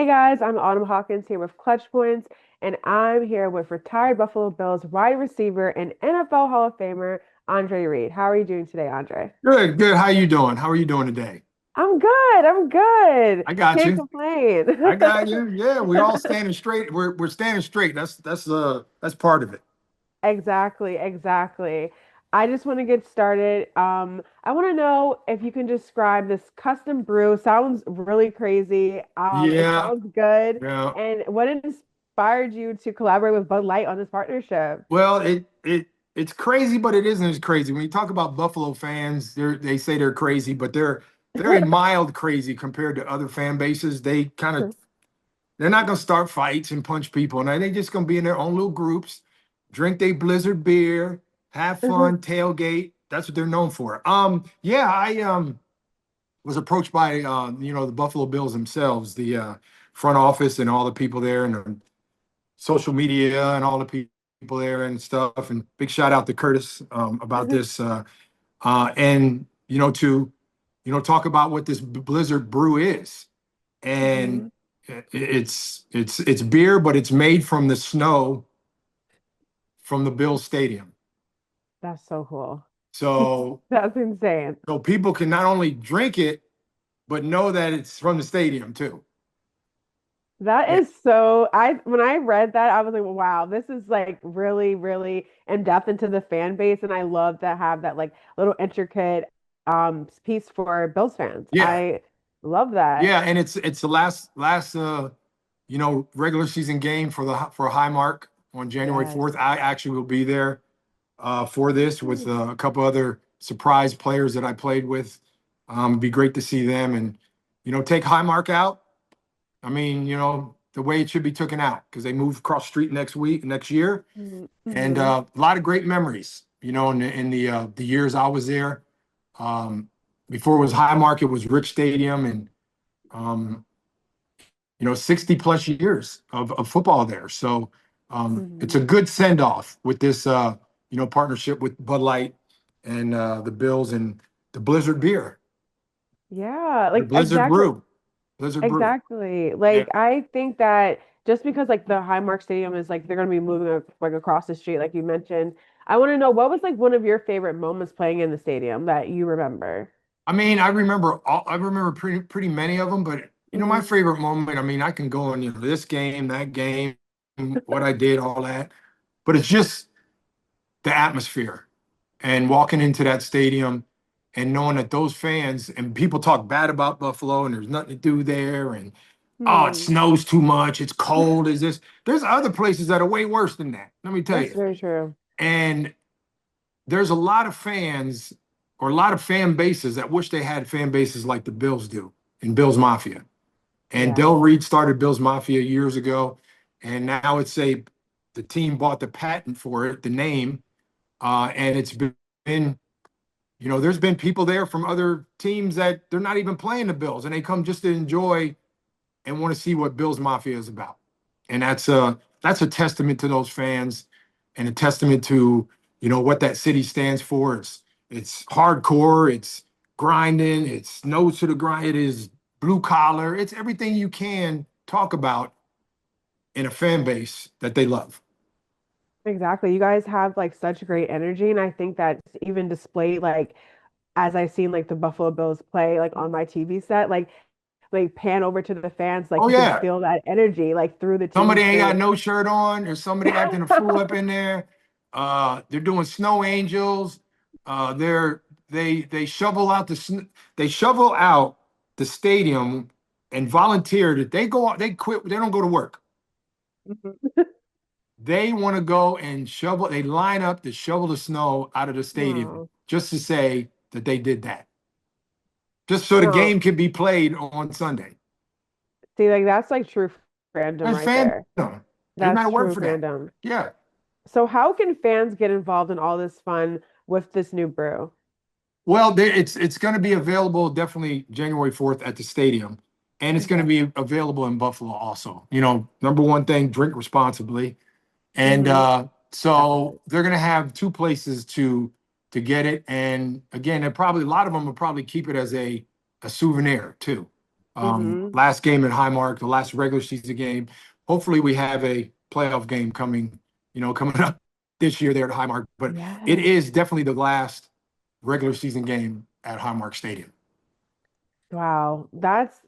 Hey guys, I'm Autumn Hawkins here with Clutch Points, and I'm here with retired Buffalo Bills wide receiver and NFL Hall of Famer Andre Reed. How are you doing today, Andre? Good, good. How you doing? How are you doing today? I'm good. I'm good. I got Can't you. complain. I got you. Yeah, we all standing straight. We're standing straight. That's part of it. Exactly, exactly. I just want to get started. I want to know if you can describe this custom brew. Sounds really crazy. It Yeah, sounds good. yeah. And what inspired you to collaborate with Bud Light on this partnership? Well, it's crazy, but it isn't as crazy. When you talk about Buffalo fans, they say they're crazy, but they're very mild crazy compared to other fan bases. They're not gonna start fights and punch people. Now they're just gonna be in their own little groups, drink their Blizzard beer, have fun, tailgate. That's what they're known for. Yeah, I was approached by the Buffalo Bills themselves, the front office and all the people there, and social media and all the people there and stuff. And big shout out to Curtis about this. And to talk about what this Blizzard brew is, and Mhm. it's beer, but it's made from the snow from the Bills Stadium. That's so cool. So That's insane. so people can not only drink it, but know that it's from the stadium too. That Yeah. is so I when I read that, I was like, wow, this is like really, really in depth into the fan base. And I love to have that like little intricate piece for Bills fans. Yeah. I love that. Yeah, and it's the last regular season game for Highmark on January Yes. 4th. I actually will be there for this with a couple other surprise players that I played with. It'd be great to see them and take Highmark out. I mean, the way it should be taken out because they move across the street next year, and Mm-hmm. a lot of great memories. In the years I was there. Um, Before it was Highmark, it was Rich Stadium, and um, 60 plus years of football there. So it's a Hmm. good send off with this, partnership with Bud Light and the Bills and the Blizzard beer, Yeah, the like Blizzard exactly. brew, Blizzard brew. Exactly. Yeah. Like I think that just because like the Highmark Stadium is like they're gonna be moving like across the street, like you mentioned. I want to know what was like one of your favorite moments playing in the stadium that you remember. I mean, I remember pretty many of them, but my Hmm. favorite moment, I mean, I can go on, this game, that game, what I did, all that, but it's just the atmosphere and walking into that stadium and knowing that those fans and people talk bad about Buffalo and there's nothing to do there and oh, it Hmm. snows too much, it's cold, is this? There's other places that are way worse than that. Let me tell That's you. very true. And there's a lot of fans or a lot of fan bases that wish they had fan bases like the Bills do in Bills Mafia. And Yes. Del Reed started Bills Mafia years ago, and now the team bought the patent for it, the name, and it's been there's been people there from other teams that they're not even playing the Bills, and they come just to enjoy and want to see what Bills Mafia is about. And that's a testament to those fans and a testament to what that city stands for. It's hardcore, it's grinding, it's nose to the grind, it is blue collar, it's everything you can talk about in a fan base that they love. Exactly. You guys have like such great energy, and I think that's even displayed like as I've seen like the Buffalo Bills play like on my TV set, like pan over to the fans, like Oh you can yeah, feel that energy like through the TV somebody ain't got screen. no shirt on. There's somebody acting a fool up in there. They're doing snow angels. They shovel out they shovel out the stadium and volunteer that they go they quit. They don't go to work. They want to go and shovel. They line up to shovel the snow out of the stadium No, just to say that they did that, just so the no. game can be played on Sunday. See, like that's like true fandom That's right there. fandom. There's not That's a word true for that. fandom. Yeah. So how can fans get involved in all this fun with this new brew? Well, it's going to be available definitely January 4th at the stadium, and it's going to Okay. be available in Buffalo also. Number one thing, drink responsibly, and Hmm. so Definitely. they're going to have two places to get it. And again, they probably a lot of them will probably keep it as a souvenir too. Hmm. Last game at Highmark, the last regular season game. Hopefully, we have a playoff game coming, coming up this year there at Highmark. But it Yeah. is definitely the last regular season game at Highmark Stadium. Wow. That's,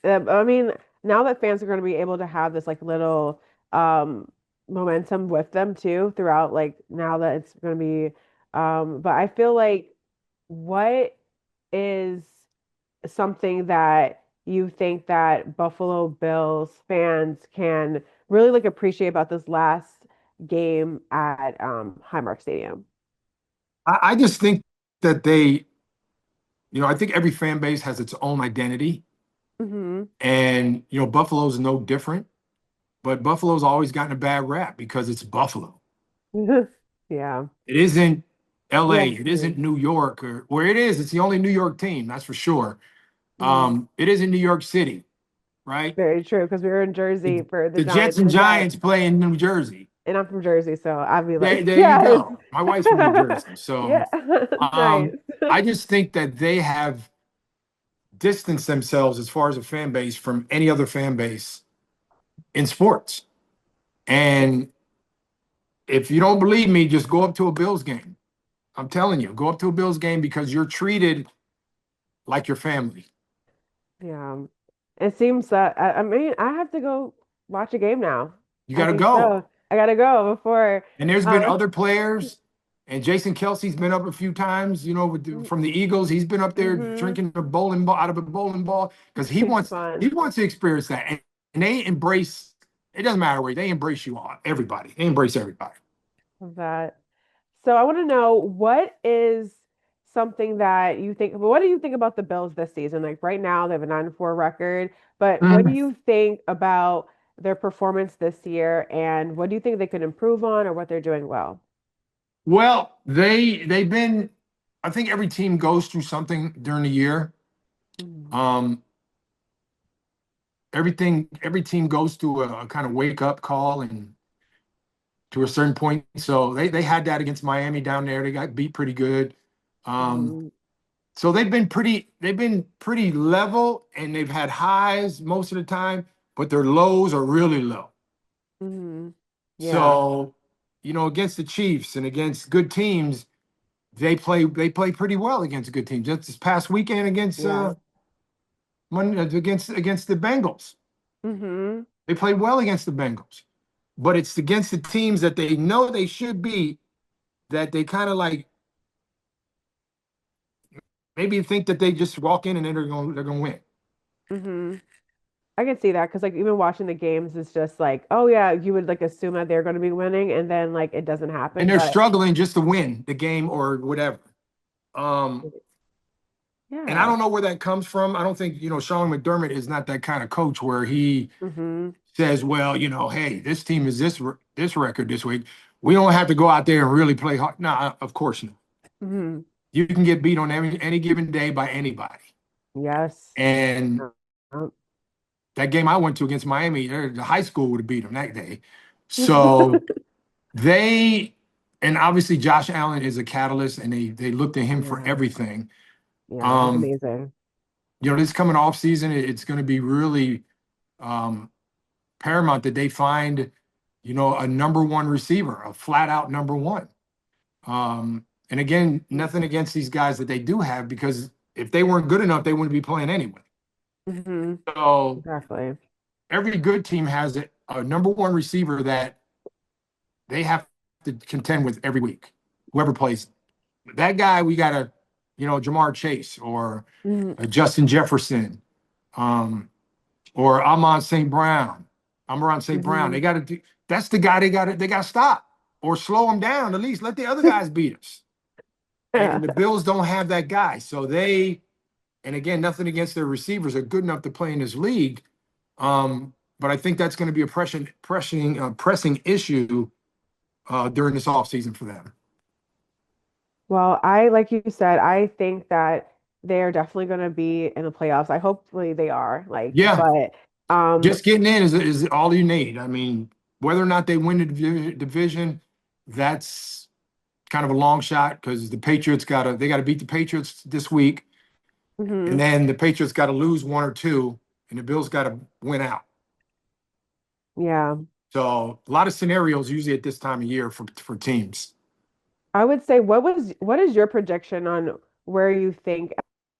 I mean, now that fans are going to be able to have this like little momentum with them too throughout, like now that it's going to be, but I feel like what is something that you think that Buffalo Bills fans can really like appreciate about this last game at Highmark Stadium? I just think that I think every fan base has its own identity, Hmm. and Buffalo's no different. But Buffalo's always gotten a bad rap because it's Buffalo. Yeah. It isn't Yeah. LA. It isn't New York, or where it is. It's the only New York team, that's for sure. Mhm. It isn't New York City, right? Very true, because we were in The, Jersey for the the Jets Giants and and the Jets, Giants play in New Jersey. and I'm from Jersey, so I'd be There, like, there you yes. go. My wife's from New Jersey, so Yeah. Nice. I just think that they have distanced themselves as far as a fan base from any other fan base in sports. And if you don't believe me, just go up to a Bills game. I'm telling you, go up to a Bills game because you're treated like your family. Yeah. It seems that I mean I have to go watch a game now. You I got to think go. so. I gotta go before And there's been uh other players, and Jason Kelsey's been up a few times, from the Eagles. He's been up there hmm. drinking a bowling ball out of a bowling ball because he It's wants he fun. wants to experience that. And they embrace. It doesn't matter where they embrace you all, everybody. They embrace everybody. Of that. So I want to know what is something that you think, what do you think about the Bills this season? Like right now, they have a 9-4 record, but what do Mhm. you think about their performance this year and what do you think they could improve on or what they're doing well? Well, they've been. I think every team goes through something during the year. Mhm. Um, every team goes through a kind of wake up call and to a certain point. So they had that against Miami down there. They got beat pretty good. Um, Mhm. so they've been pretty level and they've had highs most of the time, but their lows are really low. Mhm. Yeah. So, against the Chiefs and against good teams, they play pretty well against good teams. Just this past weekend against Yeah. against the Bengals. Mhm. They played well against the Bengals. But it's against the teams that they know they should beat that they kind of like maybe think that they just walk in and they're gonna win. Mhm. I can see that because like even watching the games is just like, oh yeah, you would like assume that they're going to be winning and then like it doesn't And happen, they're but struggling just to win the game or whatever. Um, and I yeah. don't know where that comes from. I don't think, Sean McDermott is not that kind of coach where he Mhm. says, well, hey, this team is this record this week. We don't have to go out there and really play hard. No, of course not. Mhm. You can get beat on any given day by anybody. Yes. And Um, that game I went to against Miami, the high school would have beat them that day. So they, and obviously Josh Allen is a catalyst, and they look to him for Yeah. everything. Yeah, he's Um, amazing. this coming off season, it's going to be really um, paramount that they find, a number one receiver, a flat out number one. And again, nothing against these guys that they do have because if they weren't good enough, they wouldn't be playing anyway. Hmm. So Exactly. every good team has a number one receiver that they have to contend with every week, whoever plays. That guy, we got to, Jamar Chase or Hmm. Justin Jefferson, um, or Amon St. Brown, Amon St. Brown. Hmm. They got to do, that's the guy they got to stop or slow him down. At least let the other guys beat us. And the Bills don't have that guy. So and again, nothing against their receivers are good enough to play in this league. But I think that's going to be a pressing issue during this offseason for them. Well, I, like you said, I think that they're definitely going to be in the playoffs. I hopefully they are like, Yeah, but um, just getting in is all you need. I mean, whether or not they win the division, that's kind of a long shot because the Patriots they got to beat the Patriots this week, and mhm. then the Patriots got to lose one or two. and the Bills got to win out. Yeah. So a lot of scenarios usually at this time of year for teams. I would say what is your projection on where you think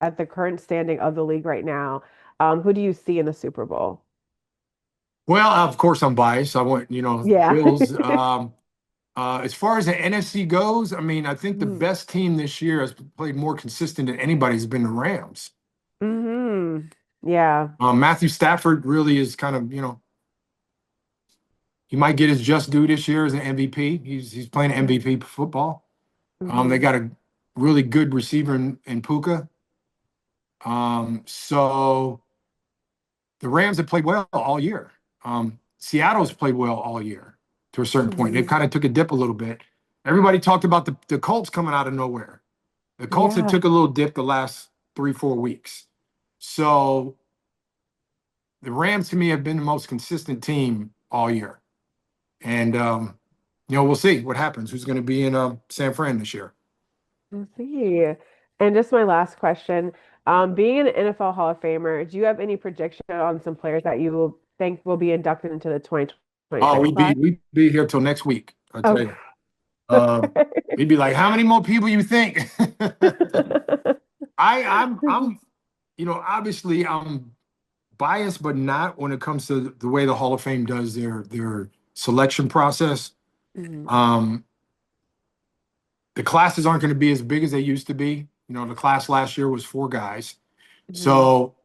at the current standing of the league right now? Who do you see in the Super Bowl? Well, of course I'm biased. I want, Yeah. Bills. As far as the NFC goes, I mean, I think the Mm-hmm. best team this year has played more consistent than anybody's been the Rams. Mm-hmm. Yeah. Matthew Stafford really is kind of, he might get his just due this year as an MVP. He's playing MVP football. They Mm-hmm. got a really good receiver in Puka. So the Rams have played well all year. Seattle's played well all year to a certain point. They Mm-hmm. kind of took a dip a little bit. Everybody talked about the Colts coming out of nowhere. The Colts had Yeah. took a little dip the last 3, 4 weeks. So the Rams to me have been the most consistent team all year. And we'll see what happens. Who's going to be in San Fran this year? Let's see. And just my last question. Being an NFL Hall of Famer, do you have any prediction on some players that you will think will be inducted into the Oh, 2026 we'd be class? we'd be here till next week. I tell Okay. you. We'd be like, how many more people you think? I'm obviously I'm biased, but not when it comes to the way the Hall of Fame does their selection process. Mhm, Um, the classes aren't going to be as big as they used to be. The class last year was 4 guys. mhm, So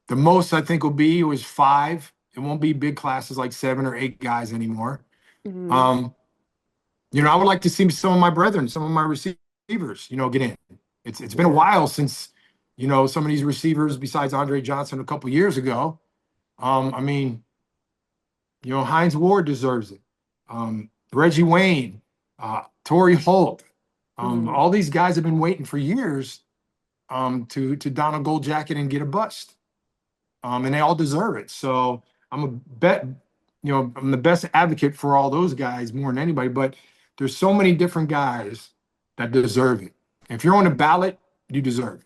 the most I think will be was 5. It won't be big classes like 7 or 8 guys anymore. mhm. Um, I would like to see some of my brethren, some of my receivers, get in. It's been a Yeah. while since, some of these receivers besides Andre Johnson a couple years ago. I mean, Heinz Ward deserves it. Reggie Wayne, Torrey Holt, Mhm. all these guys have been waiting for years to don a gold jacket and get a bust. And they all deserve it. So I'm a bet, I'm the best advocate for all those guys more than anybody. But there's so many different guys that deserve it. If you're on the ballot, you deserve it.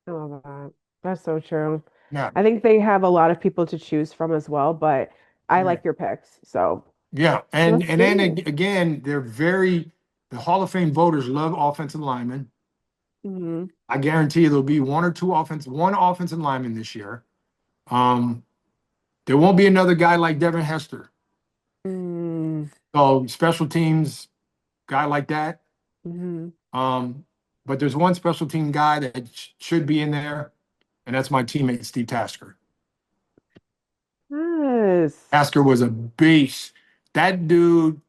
I love that. That's so true. Yeah, I think they have a lot of people to choose from as well, but I yeah, like your picks. So yeah. And let's and then see. again, the Hall of Fame voters love offensive linemen. Mhm. I guarantee you there'll be one offensive lineman this year. Um, there won't be another guy like Devin Hester. Mm, So special teams guy like that. mhm. Um, but there's one special team guy that should be in there, and that's my teammate Steve Tasker. Yes. Tasker was a beast. That dude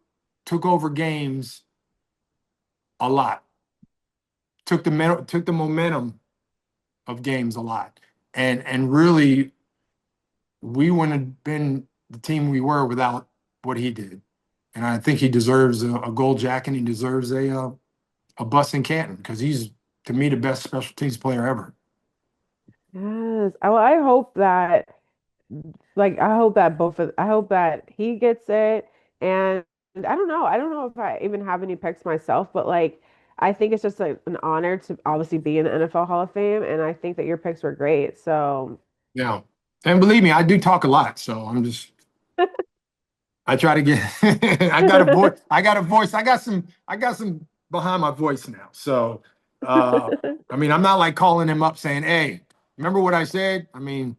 took over games a lot. Took the momentum of games a lot, and really we wouldn't have been the team we were without what he did. And I think he deserves a gold jacket. And he deserves a bus in Canton because he's to me the best special teams player ever. Yes. Well, I hope that I hope that he gets it. And I don't know. I don't know if I even have any picks myself, but like I think it's just like an honor to obviously be in the NFL Hall of Fame. And I think that your picks were great. So Yeah. And believe me, I do talk a lot. So I try to get, I got a voice. I got a voice. I got some behind my voice now. So, I mean, I'm not like calling him up saying, hey, remember what I said? I mean,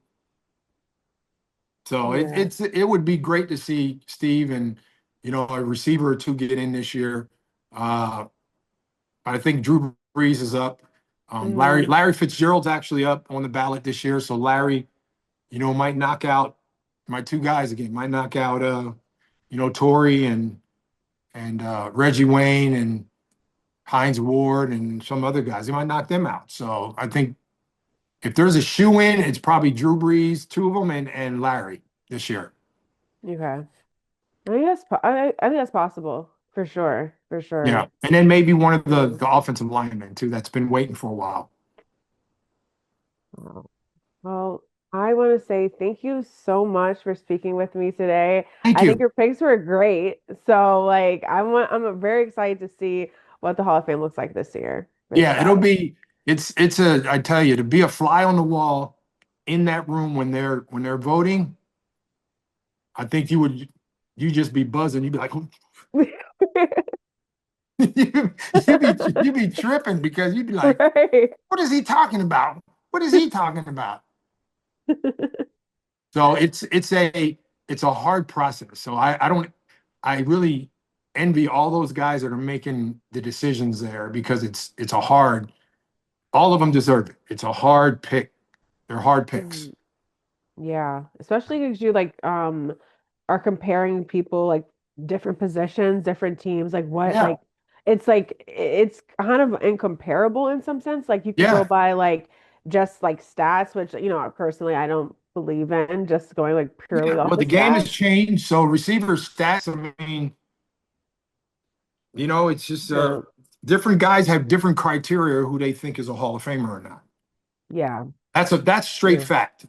so Yeah. it would be great to see Steve and, a receiver or two get in this year. Uh, I think Drew Brees is up. Larry Mm, Larry Fitzgerald's actually up on the ballot this year. So Larry, might knock out my 2 guys again. Might knock out Torrey and Reggie Wayne and Heinz Ward and some other guys. He might knock them out. So I think if there's a shoe in, it's probably Drew Brees, 2 of them, and Larry this year. okay. I think that's possible for sure. For Yeah, sure. and then maybe one of the Mm. the offensive linemen too that's been waiting for a while. Wow. Well, I want to say thank you so much for speaking with me today. Thank I think you. your picks were great. So like I'm very excited to see what the Hall of Fame looks like this year. Yeah, Myself. I tell you, to be a fly on the wall in that room when they're voting, I think you just be buzzing. You'd be like, you'd be tripping because you'd be like, Right. what is he talking about? What is he talking about? So it's a hard process. So I really envy all those guys that are making the decisions there because it's a hard, all of them deserve it. It's a hard pick. They're hard picks. Mhm. Yeah, especially because you like are comparing people like different positions, different teams, like what Yeah. like it's kind of incomparable in some sense. Like you could go Yeah. by like just like stats, which personally I don't believe in just going like purely Yeah. off Well, the of game has stats. changed. So receiver stats, I mean, it's just Yeah. different guys have different criteria who they think is a Hall of Famer or not. Yeah. That's straight True. fact.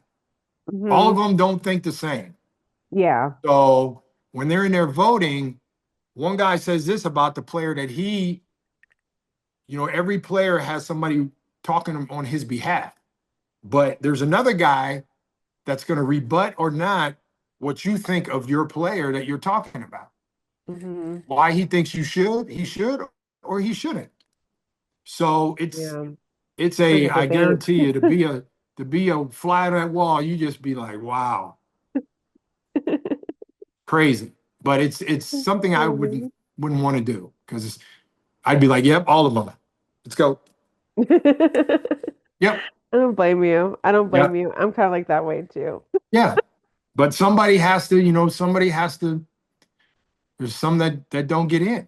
All Hmm. of them don't think the same. Yeah. So when they're in there voting, one guy says this about the player that every player has somebody talking on his behalf. But there's another guy that's going to rebut or not what you think of your player that you're talking about. Hmm. Why he should, or he shouldn't. So Yeah. it's It's like a a I debate. guarantee you to be a fly on that wall, you just be like, wow, crazy. But it's something I Funny. wouldn't want to do because I'd be like, yep, all of them. Let's go. Yep. I don't blame you. I don't blame Yep. you. I'm kind of like that way too. Yeah. But somebody has to, there's some that don't get in.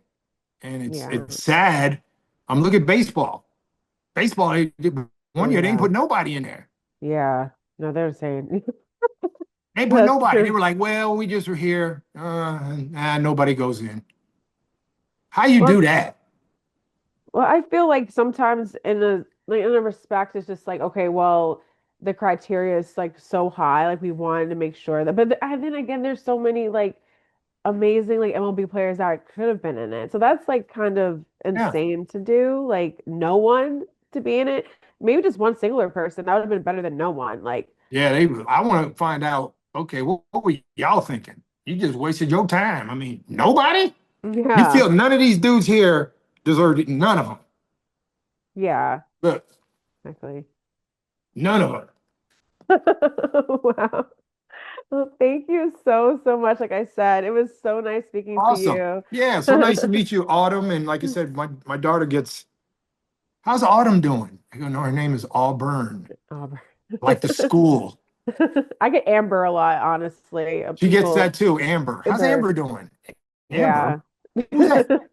And Yeah. it's sad. I'm looking at baseball. Baseball, Oh one year they didn't yeah. put nobody in there. Yeah. No, they're saying They didn't put that's nobody. They true. were like, well, we just were here. Nobody goes in. How you Well, do that? I feel like sometimes in a respect, it's just like, okay, well, the criteria is like so high, like we wanted to make sure that, but and then again, there's so many like amazing like MLB players that could have been in it. So that's like kind of Yeah. insane to do, like no one to be in it. Maybe just one singular person, that would have been better than no one. Like, Yeah, I want to find out, okay, what were y'all thinking? You just wasted your time. I mean, nobody? You yeah, feel none of these dudes here deserved it. None of them. yeah, Look, exactly. none of them. Wow. Well, thank you so, so much. Like I said, it was so nice speaking to Awesome. you. Yeah, so nice to meet you, Autumn. And like I said, my daughter gets, how's Autumn doing? I go, no, her name is Auburn, Auburn. like the school. I get Amber a lot, honestly. She gets People, that too. Amber. How's Amber. Amber doing? Amber? Yeah. Who's that?